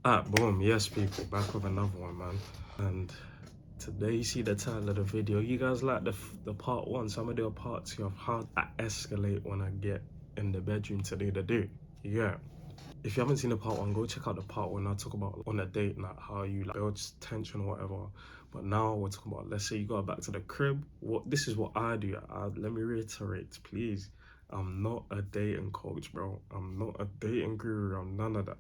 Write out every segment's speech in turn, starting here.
Boom, yes people, back with another one, man. And today you see the title of the video. You guys like the part one, so I'm gonna do a part two of how I escalate when I get in the bedroom to do the do. Yeah. If you haven't seen the part one, go check out the part one. I talk about on a date night how you like build tension or whatever. But now we're talking about, let's say you go back to the crib. This is what I do. Let me reiterate, please. I'm not a dating coach, bro. I'm not a dating guru. I'm none of that.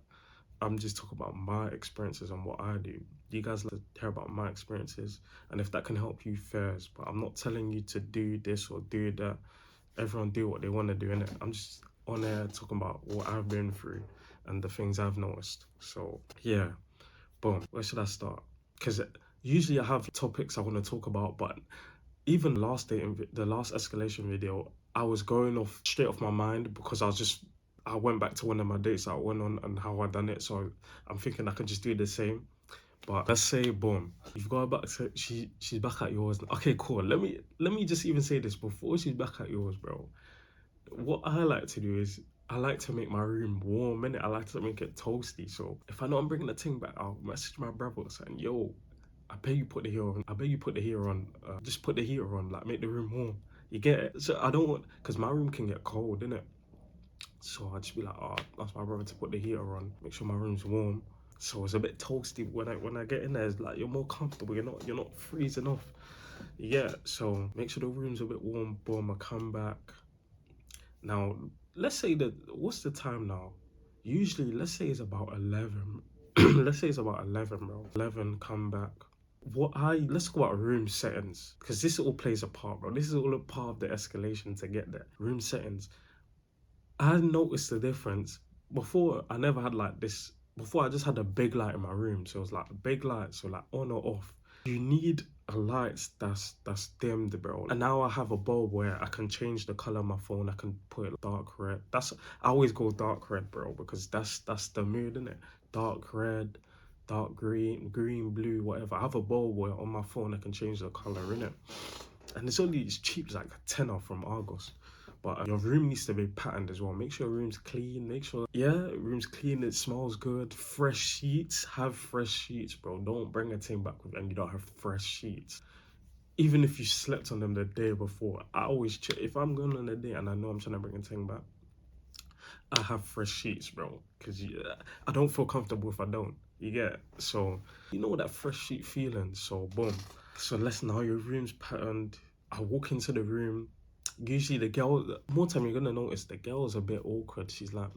I'm just talking about my experiences and what I do. You guys like to hear about my experiences, and if that can help you, first. But I'm not telling you to do this or do that. Everyone do what they want to do, innit? I'm just on there talking about what I've been through and the things I've noticed. So yeah, boom. Where should I start? Because usually I have topics I want to talk about, but even the last escalation video, I was going off straight off my mind because I went back to one of my dates that I went on and how I done it. So I'm thinking I could just do the same. But let's say, boom, you've got back to she's back at yours. Okay, cool. Let me just even say this before she's back at yours, bro. What I like to do is I like to make my room warm, innit? I like to make it toasty. So if I know I'm bringing the thing back, I'll message my brother saying, yo, I bet you put the heater on. I bet you put the heater on. Just put the heater on, like make the room warm. You get it? So I don't want, because my room can get cold, innit? So I just be like, oh, ask my brother to put the heater on, make sure my room's warm. So it's a bit toasty when I get in there. It's like you're more comfortable. You're not freezing off. Yeah. So make sure the room's a bit warm. Boom. I come back. Now let's say that what's the time now? Usually, let's say it's about 11. Let's say it's about 11, bro. 11. Come back. Let's go about room settings, because this all plays a part, bro. This is all a part of the escalation to get there. Room settings. I noticed the difference. Before, I never had like this. Before, I just had a big light in my room. So it was like a big light, so like on or off. You need a light that's dimmed, bro. And now I have a bulb where I can change the color of my phone. I can put it dark red. I always go dark red, bro, because that's the mood, isn't it? Dark red, dark green, blue, whatever. I have a bulb where on my phone I can change the color, innit? And it's cheap, it's like a tenner from Argos. But your room needs to be patterned as well. Make sure your room's clean. Make sure, yeah, room's clean. It smells good. Fresh sheets. Have fresh sheets, bro. Don't bring a thing back with and you don't have fresh sheets. Even if you slept on them the day before, I always check. If I'm going on a date and I know I'm trying to bring a thing back, I have fresh sheets, bro. Because I don't feel comfortable if I don't. You get it? So, you know that fresh sheet feeling. So, boom. So, let's know your room's patterned. I walk into the room. Usually the girl, more time you're gonna notice the girl's a bit awkward. She's like,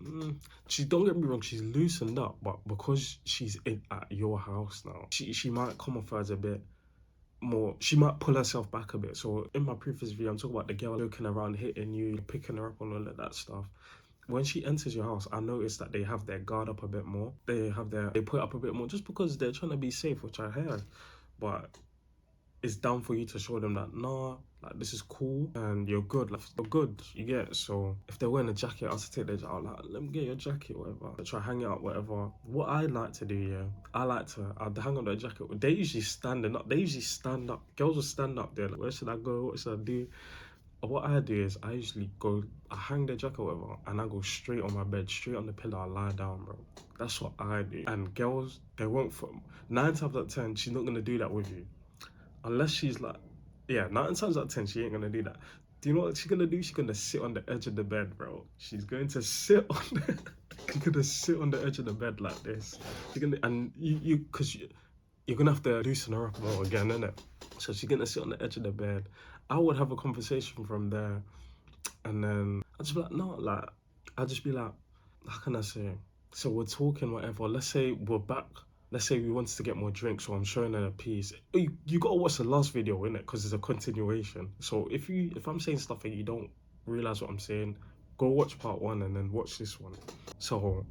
she, don't get me wrong, she's loosened up, but because she's at your house now, she might come off as a bit more, she might pull herself back a bit. So in my previous video, I'm talking about the girl looking around, hitting you, picking her up on all of that stuff. When she enters your house, I notice that they have their guard up a bit more. They put up a bit more just because they're trying to be safe, which I hear. But it's down for you to show them that, nah, like this is cool and you're good, like you're good, you get it. So if they're wearing a jacket, I'll take their jacket, like, let me get your jacket, whatever. I try hang it up, whatever. What I like to do, yeah, I'd hang up their jacket. They usually standing up, girls will stand up there, like, where should I go, what should I do? What I do is I hang their jacket, whatever, and I go straight on my bed, straight on the pillow, I lie down, bro. That's what I do. And girls, they won't, 9 times out of 10, she's not gonna do that with you. Unless she's like, yeah, 9 times out of 10, she ain't gonna do that. Do you know what she's gonna do? She's gonna sit on the edge of the bed, bro. She's going to sit on the, she's gonna sit on the edge of the bed like this. She's gonna, and because you're gonna have to loosen her up more again, innit? So she's gonna sit on the edge of the bed. I would have a conversation from there, and then I'd just be like, no, like, I'd just be like, how can I say? So we're talking, whatever. Let's say we're back. Let's say we wanted to get more drinks, so I'm showing her a piece. You gotta watch the last video, innit? Because it's a continuation. So if I'm saying stuff and you don't realize what I'm saying, go watch part one and then watch this one. So,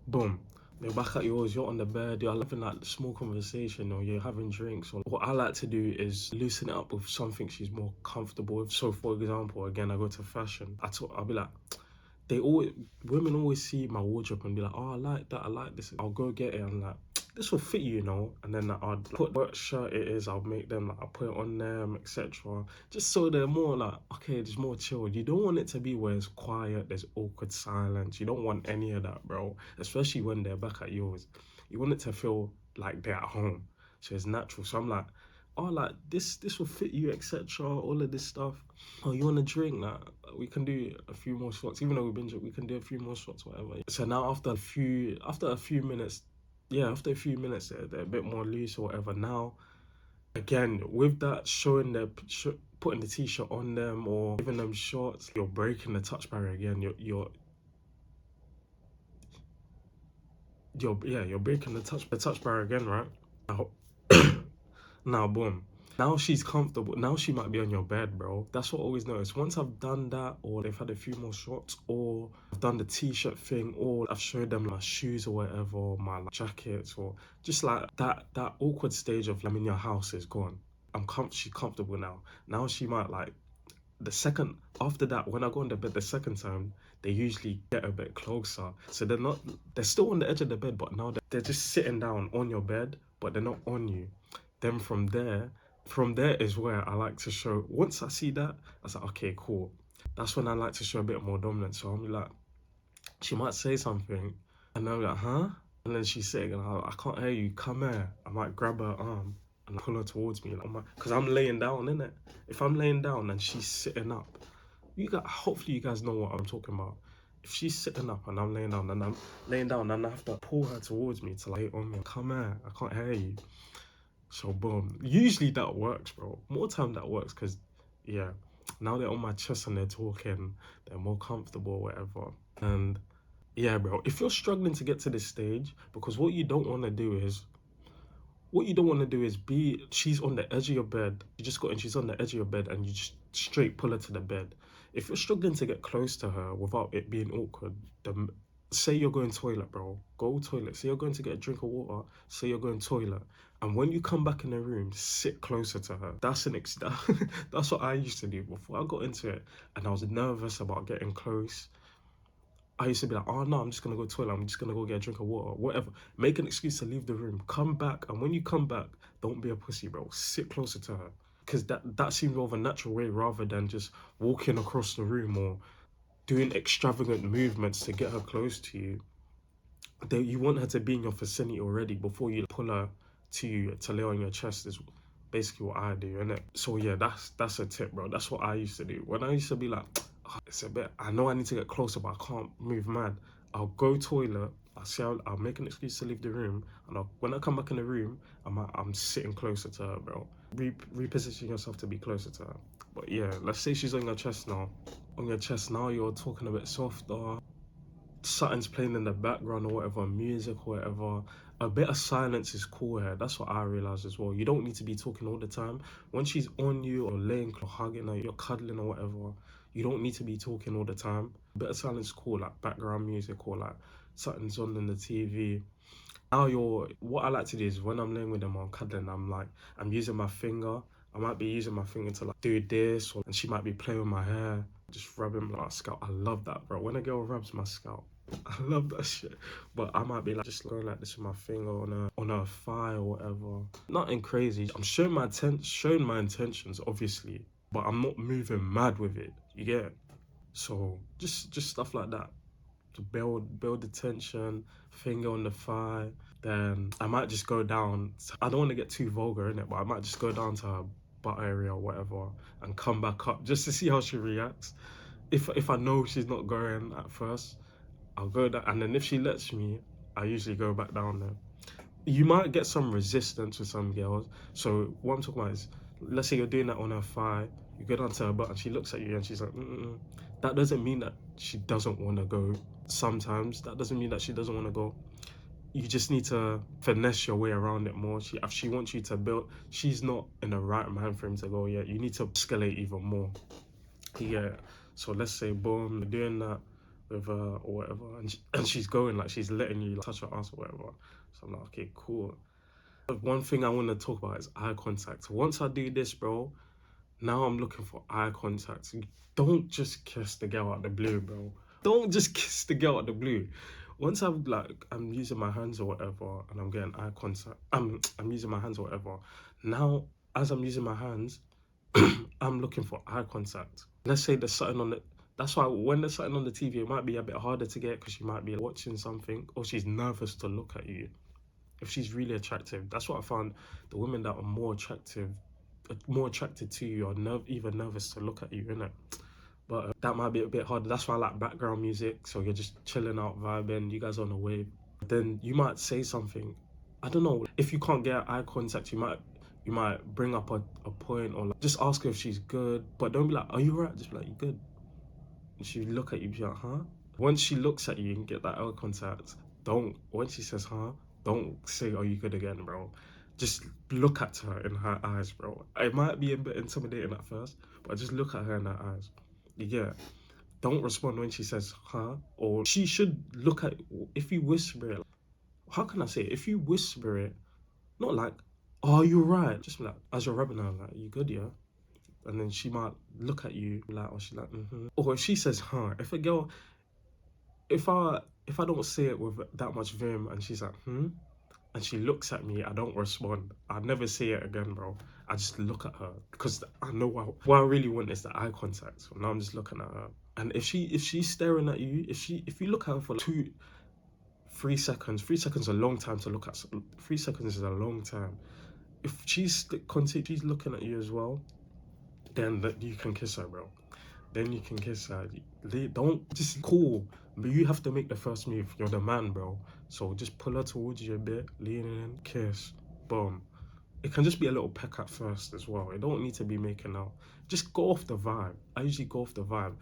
boom. You're back at yours, you're on the bed, you're having like small conversation or you're having drinks. Or what I like to do is loosen it up with something she's more comfortable with. So for example, again, I go to fashion. I'll be like, women always see my wardrobe and be like, oh, I like that, I like this. I'll go get it and like, this will fit you, you know. And then I'll put what shirt it is, I'll make them, like, I'll put it on them, etc. Just so they're more like, okay, there's more chilled. You don't want it to be where it's quiet, there's awkward silence. You don't want any of that, bro. Especially when they're back at yours. You want it to feel like they're at home, so it's natural. So I'm like, oh, like this will fit you, etc. All of this stuff. Oh, you want a drink? Like, we can do a few more shots, even though we've been drinking, we can do a few more shots, whatever. So now after a few minutes, yeah, after a few minutes, they're a bit more loose or whatever. Now, again, with that showing putting the t-shirt on them or giving them shots, you're breaking the touch barrier again. You're breaking the touch barrier again, right? Now, now, boom. Now she's comfortable. Now she might be on your bed, bro. That's what I always notice. Once I've done that, or they've had a few more shots, or I've done the t-shirt thing, or I've showed them my shoes or whatever, or my like, jackets, or just like that awkward stage of I'm in your house is gone. She's comfortable now. Now she might like the second after that, when I go on the bed the second time, they usually get a bit closer. So they're still on the edge of the bed, but now they're just sitting down on your bed, but they're not on you. Then from there is where I like to show. Once I see that, I was like, okay, cool. That's when I like to show a bit more dominance. So I'm like, she might say something, and I'm like, huh? And then she's sitting, and I can't hear you. Come here. I might grab her arm and pull her towards me, because I'm laying down, innit? If I'm laying down and she's sitting up, hopefully you guys know what I'm talking about. If she's sitting up and I'm laying down, and I have to pull her towards me to lay on me. Come here. I can't hear you. So boom. Usually that works, bro. More time that works, because yeah, now they're on my chest and they're talking, they're more comfortable or whatever. And yeah, bro, if you're struggling to get to this stage, because what you don't want to do is she's on the edge of your bed, you just got and she's on the edge of your bed and you just straight pull her to the bed. If you're struggling to get close to her without it being awkward, say you're going toilet, bro, go toilet. Say you're going to get a drink of water, say you're going toilet. And when you come back in the room, sit closer to her. That's that's what I used to do before I got into it and I was nervous about getting close. I used to be like, oh no, I'm just gonna go to the toilet, I'm just gonna go get a drink of water, whatever. Make an excuse to leave the room, come back, and when you come back, don't be a pussy, bro. Sit closer to her. Because that seems more of a natural way rather than just walking across the room or doing extravagant movements to get her close to you. You want her to be in your vicinity already before you pull her to you to lay on your chest is basically what I do, innit? So yeah, that's a tip, bro. That's what I used to do. When I used to be like, oh, it's a bit, I know I need to get closer, but I can't move mad. I'll go toilet, I'll make an excuse to leave the room, and when I come back in the room, I'm sitting closer to her, bro. Reposition yourself to be closer to her. But yeah, let's say she's on your chest now. On your chest now, you're talking a bit softer. Something's playing in the background or whatever, music or whatever. A bit of silence is cool here. That's what I realized as well. You don't need to be talking all the time. When she's on you or laying or hugging her, you're cuddling or whatever, you don't need to be talking all the time. A bit of silence is cool, like background music or like something's on in the TV. Now what I like to do is when I'm laying with them or I'm cuddling, I'm using my finger. I might be using my finger to like do this, and she might be playing with my hair, just rubbing my scalp. I love that, bro. When a girl rubs my scalp, I love that shit. But I might be like just going like this with my finger on her thigh or whatever. Nothing crazy. I'm showing my intentions, obviously, but I'm not moving mad with it. You get it? So just stuff like that to build the tension, finger on the thigh. Then I might just go down. I don't want to get too vulgar in it, but I might just go down to her butt area or whatever and come back up just to see how she reacts. If I know she's not going at first, I'll go down, and then if she lets me, I usually go back down there. You might get some resistance with some girls. So what I'm talking about is, let's say you're doing that on her thigh, you go down to her butt and she looks at you and she's like, mm-mm. That doesn't mean that she doesn't want to go. Sometimes that doesn't mean that she doesn't want to go. You just need to finesse your way around it more. If she wants you to build, she's not in the right mind frame to go yet. You need to escalate even more. Yeah. So let's say, boom, you're doing that with her or whatever, and she's going, like, she's letting you like, touch her ass or whatever. So I'm like, okay, cool. One thing I want to talk about is eye contact. Once I do this, bro, now I'm looking for eye contact. Don't just kiss the girl out the blue, bro. Don't just kiss the girl out the blue. Once I'm using my hands or whatever, and I'm getting eye contact, I'm using my hands or whatever. Now, as I'm using my hands, I'm looking for eye contact. Let's say there's something on the. That's why when there's something on the TV, it might be a bit harder to get because she might be watching something or she's nervous to look at you. if she's really attractive. That's what I found. The women that are more attracted to you are even nervous to look at you, innit? But that might be a bit harder. That's why I like background music. So you're just chilling out, vibing. You guys are on a wave. Then you might say something. I don't know. If you can't get eye contact, you might bring up a point, or like, just ask her if she's good. But don't be like, "Are you right?" Just be like, "You good?" And she look at you, be like, "Huh?" Once she looks at you and get that eye contact, when she says, "Huh?" Don't say, "Are you good?" again, bro. Just look at her in her eyes, bro. It might be a bit intimidating at first, but just look at her in her eyes. Yeah. Don't respond when she says, "Huh?" Or she should look at, if you whisper it, how can I say it? If you whisper it, not like, "Oh, you're right." Just be like, as you're rubbing her, like, "You good, yeah?" And then she might look at you like, or she's like, "Mm-hmm." Or if she says, "Huh?" If a girl, if I don't say it with that much vim and she's like, "Hmm?" and she looks at me, I don't respond. I never say it again, bro. I just look at her because I know what I really want is the eye contact. So now I'm just looking at her. And if she's staring at you, if you look at her for like 3 seconds, 3 seconds is a long time to look at. 3 seconds is a long time. If she's looking at you as well, then you can kiss her, bro. Then you can kiss her. Don't just call, but you have to make the first move. You're the man, bro. So just pull her towards you a bit, lean in, kiss, boom. It can just be a little peck at first as well. It don't need to be making out. Just go off the vibe. I usually go off the vibe.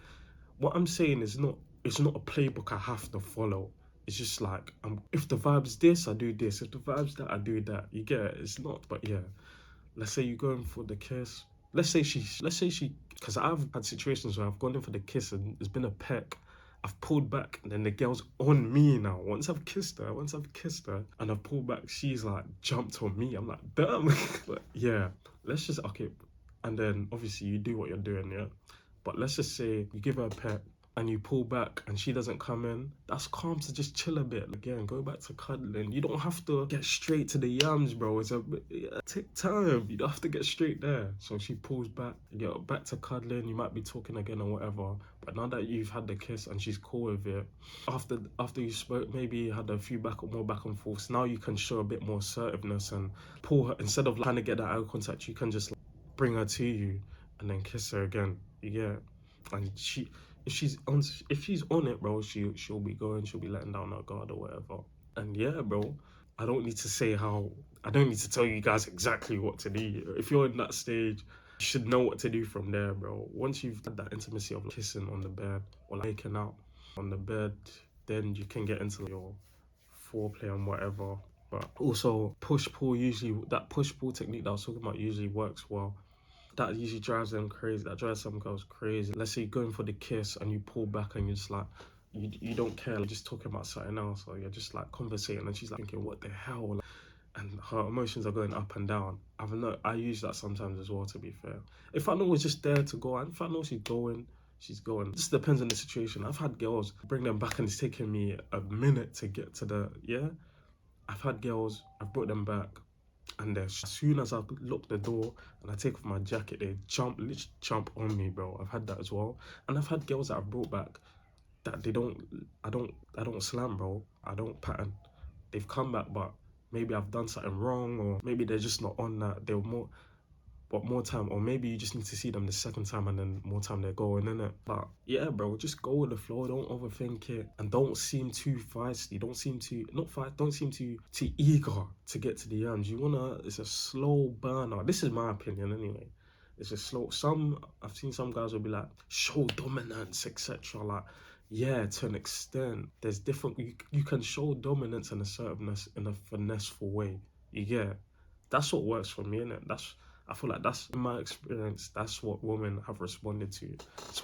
What I'm saying is it's not a playbook I have to follow. It's just like, if the vibe's this, I do this. If the vibe's that, I do that. You get it? It's not, but yeah. Let's say you're going for the kiss. Let's say she, because I've had situations where I've gone in for the kiss and there's been a peck. I've pulled back and then the girl's on me now. Once I've kissed her and I've pulled back, she's like jumped on me. I'm like, damn. But yeah, let's just, okay. And then obviously you do what you're doing, yeah? But let's just say you give her a peck and you pull back and she doesn't come in. That's calm to just chill a bit. Again, go back to cuddling. You don't have to get straight to the yams, bro. Take time. You don't have to get straight there. So she pulls back, you get back to cuddling. You might be talking again or whatever. But now that you've had the kiss and she's cool with it, after you spoke, maybe you had a few more back and forths. Now you can show a bit more assertiveness and pull her, instead of trying to get that eye contact, you can just like, bring her to you and then kiss her again. You get it? And if she's on it, bro, she'll be letting down her guard or whatever. And yeah, bro, I don't need to tell you guys exactly what to do. If you're in that stage, you should know what to do from there, bro. Once you've had that intimacy of kissing on the bed or like making out on the bed, then you can get into your foreplay and whatever. But also push pull, usually that push pull technique that I was talking about usually works well. That usually drives them crazy. That drives some girls crazy. Let's say you're going for the kiss and you pull back and you're just like, you don't care, you're just talking about something else, or you're just like conversating, and she's like thinking, what the hell? Like, and her emotions are going up and down. I use that sometimes as well, to be fair. If I know it's just there to go, and if I know she's going. It just depends on the situation. I've had girls bring them back and it's taken me a minute to get to the, yeah? I've had girls, I've brought them back, and as soon as I lock the door and I take off my jacket, they literally jump on me, bro. I've had that as well. And I've had girls that I've brought back that I don't slam, bro. I don't pattern. They've come back, but maybe I've done something wrong, or maybe they're just not on that. More time, or maybe you just need to see them the second time and then more time they're going in it. But yeah, bro, just go with the flow. Don't overthink it, and don't seem too feisty. Don't seem too eager to get to the end. It's a slow burner. This is my opinion anyway. It's a slow. I've seen some guys will be like, show dominance, etc. Like, yeah, to an extent. There's different. You can show dominance and assertiveness in a finesseful way. You get it? That's what works for me, innit? I feel like that's, in my experience, that's what women have responded to. It's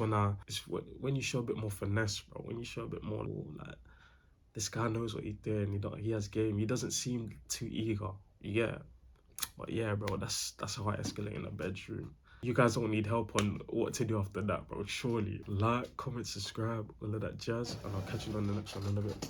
when you show a bit more finesse, bro. When you show a bit more like, this guy knows what he's doing. He has game. He doesn't seem too eager. Yeah. But yeah, bro, that's how I escalate in a bedroom. You guys don't need help on what to do after that, bro. Surely. Like, comment, subscribe, all of that jazz, and I'll catch you on the next one in a bit.